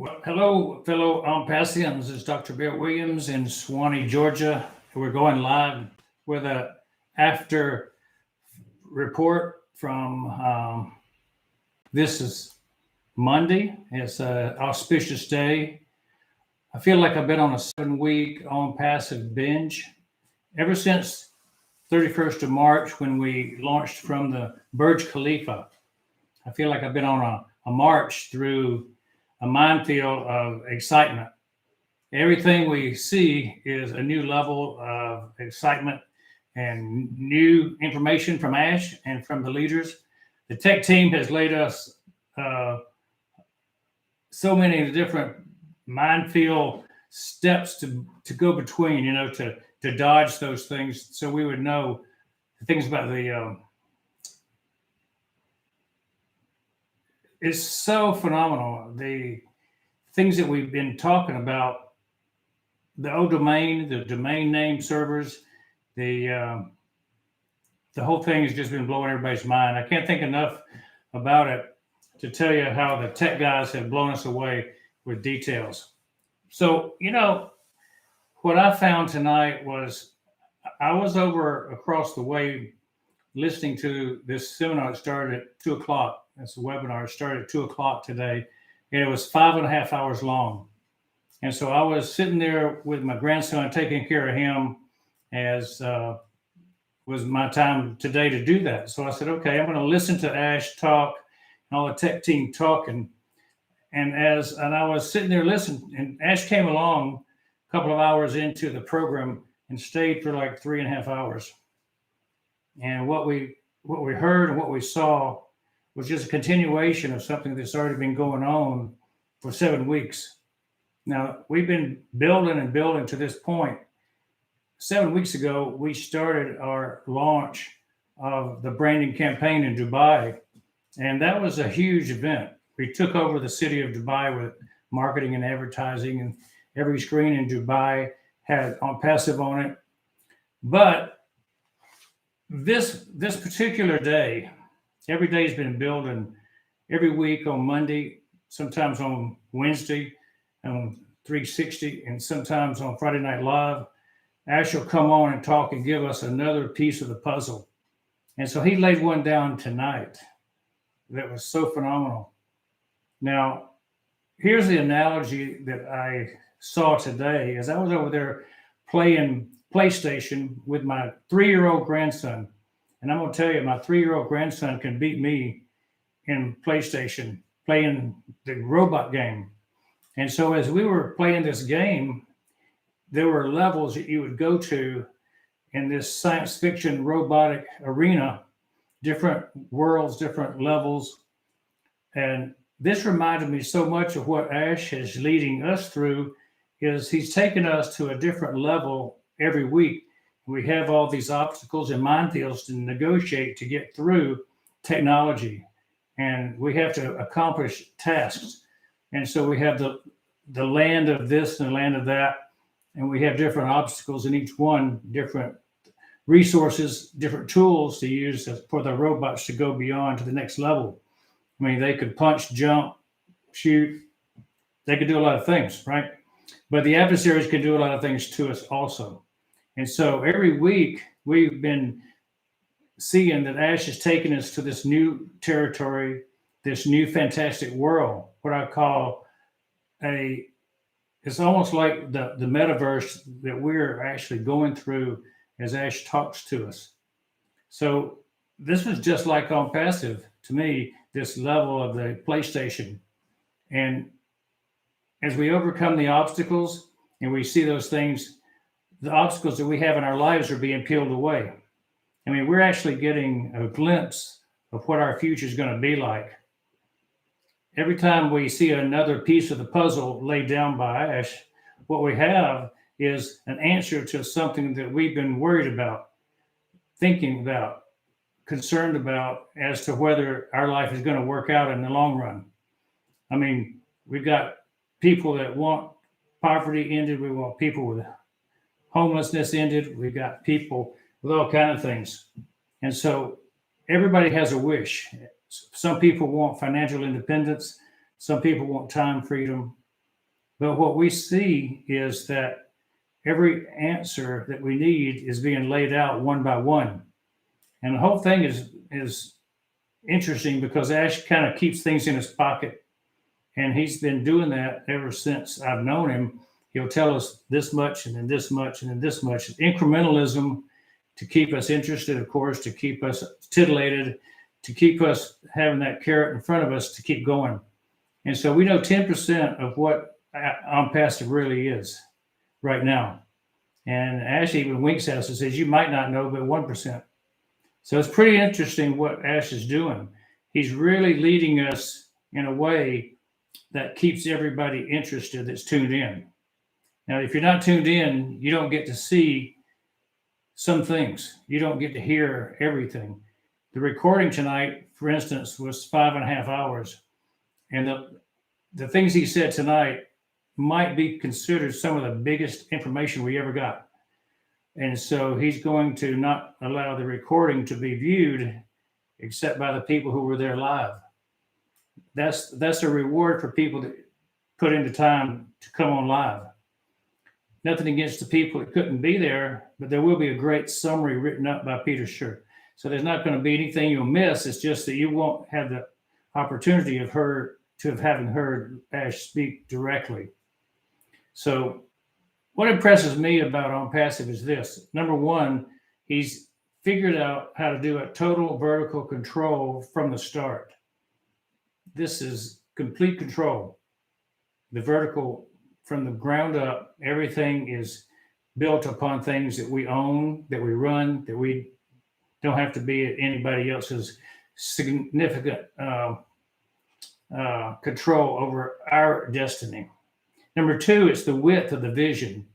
Well, hello, fellow OnPassive. This is Dr. Bill Williams in Suwanee, Georgia. We're going live with a after report from this is Monday. It's an auspicious day. I feel like I've been on a 7-week OnPassive binge ever since 31st of March when we launched from the Burj Khalifa. I feel like I've been on a march through a minefield of excitement. Everything we see is a new level of excitement and new information from Ash and from the leaders. The tech team has laid us so many different minefield steps to go between, to dodge those things, so we would know things about the it's so phenomenal. The things that we've been talking about, the domain, the domain name servers, the whole thing has just been blowing everybody's mind. I can't think enough about it to tell you how the tech guys have blown us away with details. So, what I found tonight was I was over across the way listening to this seminar that started at 2 o'clock. It's a webinar. It started at 2 o'clock today, and it was 5.5 hours long. And so I was sitting there with my grandson, taking care of him, as was my time today to do that. So I said, okay, I'm going to listen to Ash talk and all the tech team talking. And I was sitting there listening, and Ash came along a couple of hours into the program and stayed for like 3.5 hours. And what we heard and what we saw was just a continuation of something that's already been going on for 7 weeks. Now, we've been building and building to this point. 7 weeks ago, we started our launch of the branding campaign in Dubai, and that was a huge event. We took over the city of Dubai with marketing and advertising, and every screen in Dubai had OnPassive on it. But this particular day, every day has been building. Every week on Monday, sometimes on Wednesday, on 360, and sometimes on Friday Night Live, Ash will come on and talk and give us another piece of the puzzle. And so he laid one down tonight that was so phenomenal. Now, here's the analogy that I saw today as I was over there playing PlayStation with my 3-year-old grandson. And I'm going to tell you, my 3-year-old grandson can beat me in PlayStation, playing the robot game. And so as we were playing this game, there were levels that you would go to in this science fiction robotic arena, different worlds, different levels. And this reminded me so much of what Ash is leading us through. Is he's taken us to a different level every week. We have all these obstacles and minefields to negotiate to get through technology, and we have to accomplish tasks. And so we have the land of this and the land of that, and we have different obstacles in each one, different resources, different tools to use for the robots to go beyond to the next level. I mean, they could punch, jump, shoot. They could do a lot of things, right? But the adversaries can do a lot of things to us also. And so every week we've been seeing that Ash has taken us to this new territory, this new fantastic world, what I call it's almost like the metaverse that we're actually going through as Ash talks to us. So this was just like OnPassive to me, this level of the PlayStation. And as we overcome the obstacles and we see those things, the obstacles that we have in our lives are being peeled away. I mean, we're actually getting a glimpse of what our future is going to be like. Every time we see another piece of the puzzle laid down by Ash, what we have is an answer to something that we've been worried about, thinking about, concerned about as to whether our life is going to work out in the long run. I mean, we've got people that want poverty ended. We want people with homelessness ended. We've got people with all kinds of things. And so everybody has a wish. Some people want financial independence. Some people want time freedom. But what we see is that every answer that we need is being laid out one by one. And the whole thing is interesting because Ash kind of keeps things in his pocket. And he's been doing that ever since I've known him. He'll tell us this much and then this much and then this much. Incrementalism to keep us interested, of course, to keep us titillated, to keep us having that carrot in front of us to keep going. And so we know 10% of what OnPassive really is right now. And Ash even winks at us and says, you might not know, but 1%. So it's pretty interesting what Ash is doing. He's really leading us in a way that keeps everybody interested that's tuned in. Now, if you're not tuned in, you don't get to see some things. You don't get to hear everything. The recording tonight, for instance, was 5.5 hours. And the things he said tonight might be considered some of the biggest information we ever got. And so he's going to not allow the recording to be viewed except by the people who were there live. That's a reward for people that put in the time to come on live. Nothing against the people that couldn't be there, but there will be a great summary written up by Peter Scherr. So there's not going to be anything you'll miss. It's just that you won't have the opportunity of having heard Ash speak directly. So what impresses me about OnPassive is this. Number one, he's figured out how to do a total vertical control from the start. This is complete control. The vertical from the ground up, everything is built upon things that we own, that we run, that we don't have to be at anybody else's significant control over our destiny. Number two, it's the width of the vision,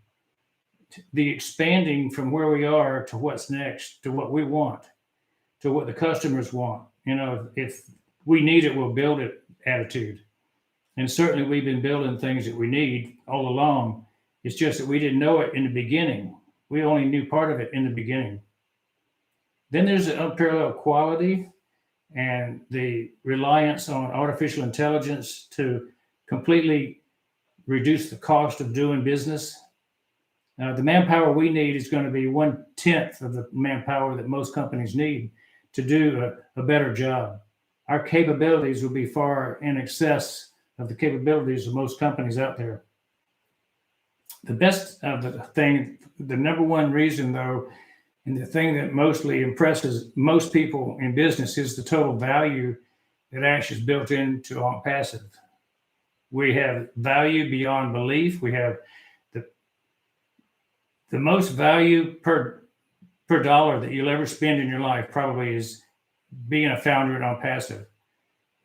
the expanding from where we are to what's next, to what we want, to what the customers want. You know, if we need it, we'll build it attitude. And certainly we've been building things that we need all along. It's just that we didn't know it in the beginning. We only knew part of it in the beginning. Then there's the unparalleled quality and the reliance on artificial intelligence to completely reduce the cost of doing business. The manpower we need is going to be 1/10 of the manpower that most companies need to do a better job. Our capabilities will be far in excess of the capabilities of most companies out there. The best of the thing, the number one reason though, and the thing that mostly impresses most people in business is the total value that Ash is built into OnPassive. We have value beyond belief. We have the most value per dollar that you'll ever spend in your life probably is being a founder at OnPassive.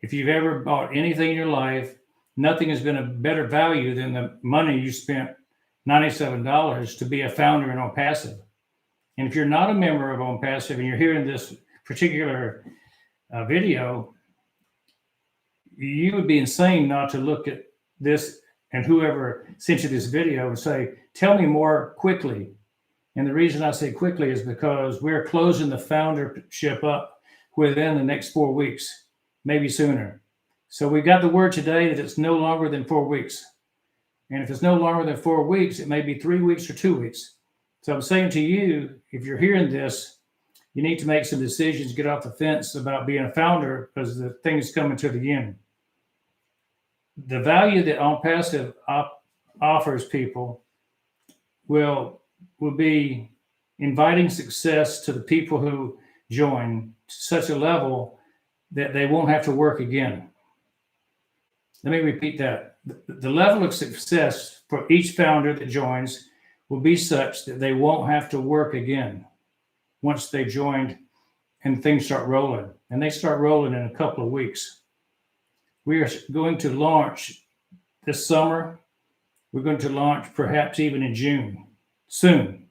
If you've ever bought anything in your life, nothing has been a better value than the money you spent, $97, to be a founder in OnPassive. And if you're not a member of OnPassive and you're hearing this particular video, you would be insane not to look at this and whoever sent you this video and say, tell me more quickly. And the reason I say quickly is because we're closing the foundership up within the next 4 weeks, maybe sooner. So we got the word today that it's no longer than 4 weeks. And if it's no longer than 4 weeks, it may be 3 weeks or 2 weeks. So I'm saying to you, if you're hearing this, you need to make some decisions, get off the fence about being a founder because the thing is coming to the end. The value that OnPassive offers people will be inviting success to the people who join to such a level that they won't have to work again. Let me repeat that. The level of success for each founder that joins will be such that they won't have to work again once they joined and things start rolling. And they start rolling in a couple of weeks. We are going to launch this summer. We're going to launch perhaps even in June, soon.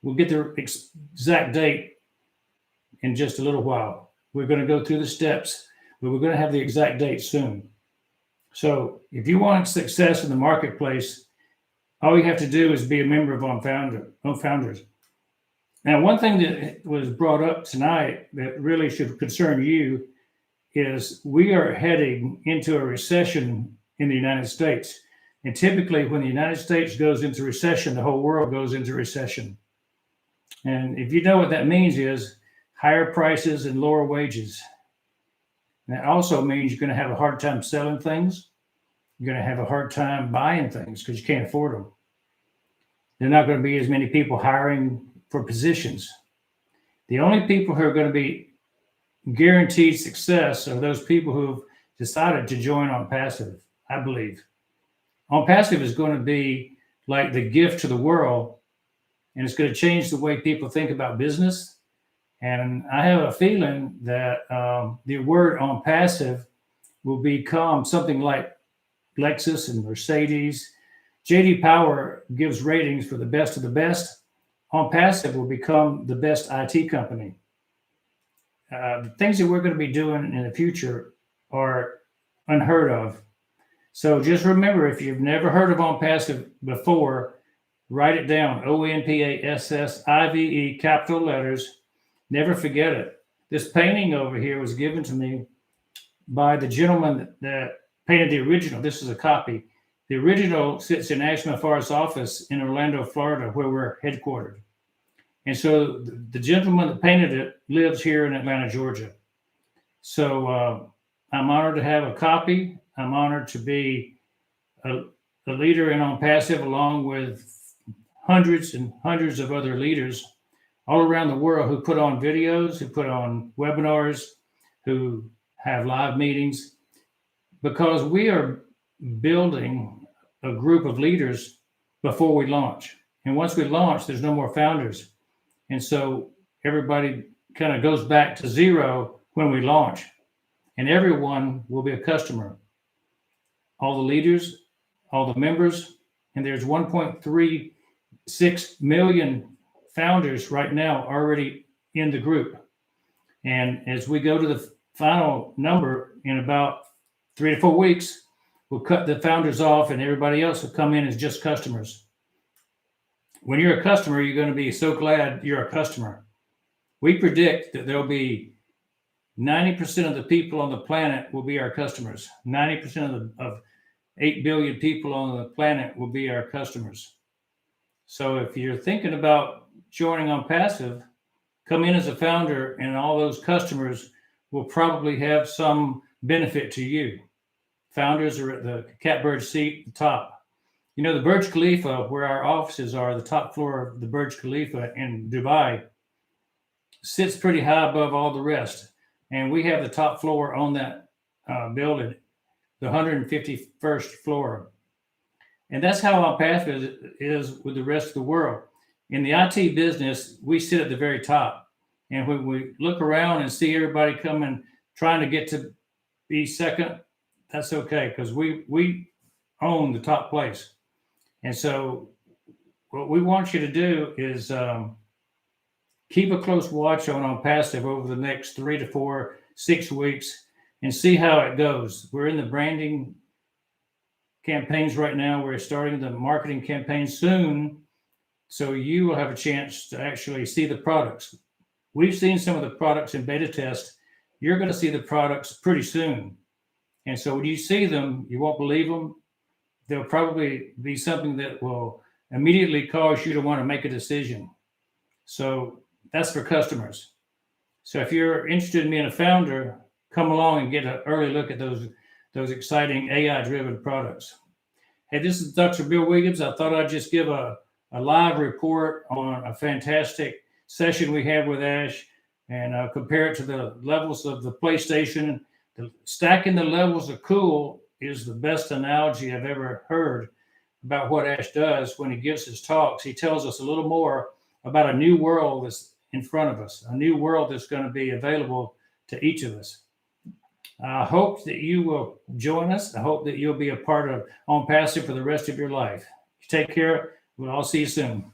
We'll get the exact date in just a little while. We're going to go through the steps, but we're going to have the exact date soon. So if you want success in the marketplace, all you have to do is be a member of OnFounders. Now, one thing that was brought up tonight that really should concern you is we are heading into a recession in the United States. And typically when the United States goes into recession, the whole world goes into recession. And if you know what that means is higher prices and lower wages. And that also means you're going to have a hard time selling things. You're going to have a hard time buying things because you can't afford them. There are not going to be as many people hiring for positions. The only people who are going to be guaranteed success are those people who've decided to join OnPassive, I believe. OnPassive is going to be like the gift to the world, and it's going to change the way people think about business. And I have a feeling that the word OnPassive will become something like Lexus and Mercedes. J.D. Power gives ratings for the best of the best. OnPassive will become the best IT company. The things that we're going to be doing in the future are unheard of. So just remember, if you've never heard of OnPassive before, write it down. OnPassive, capital letters. Never forget it. This painting over here was given to me by the gentleman that painted the original. This is a copy. The original sits in Ash Mufareh's office in Orlando, Florida, where we're headquartered. And so the gentleman that painted it lives here in Atlanta, Georgia. So I'm honored to have a copy. I'm honored to be a leader in OnPassive, along with hundreds and hundreds of other leaders all around the world who put on videos, who put on webinars, who have live meetings, because we are building a group of leaders before we launch. And once we launch, there's no more founders. And so everybody kind of goes back to zero when we launch, and everyone will be a customer. All the leaders, all the members, and there's 1.36 million founders right now already in the group. And as we go to the final number in about 3 to 4 weeks, we'll cut the founders off and everybody else will come in as just customers. When you're a customer, you're going to be so glad you're a customer. We predict that there'll be 90% of the people on the planet will be our customers. 90% of 8 billion people on the planet will be our customers. So if you're thinking about joining OnPassive, come in as a founder, and all those customers will probably have some benefit to you. Founders are at the catbird seat at the top. You know, the Burj Khalifa, where our offices are, the top floor of the Burj Khalifa in Dubai, sits pretty high above all the rest. And we have the top floor on that building, the 151st floor. And that's how OnPassive is with the rest of the world. In the IT business, we sit at the very top. And when we look around and see everybody coming, trying to get to be second, that's okay, because we own the top place. And so what we want you to do is keep a close watch on OnPassive over the next 3 to 4, 6 weeks and see how it goes. We're in the branding campaigns right now. We're starting the marketing campaign soon. So you will have a chance to actually see the products. We've seen some of the products in beta test. You're going to see the products pretty soon. And so when you see them, you won't believe them. There'll probably be something that will immediately cause you to want to make a decision. So that's for customers. So if you're interested in being a founder, come along and get an early look at those exciting AI-driven products. Hey, this is Dr. Bill Williams. I thought I'd just give a live report on a fantastic session we had with Ash and compare it to the levels of the PlayStation. Stacking the levels of cool is the best analogy I've ever heard about what Ash does when he gives his talks. He tells us a little more about a new world that's in front of us, a new world that's going to be available to each of us. I hope that you will join us. I hope that you'll be a part of OnPassive for the rest of your life. Take care. We'll all see you soon.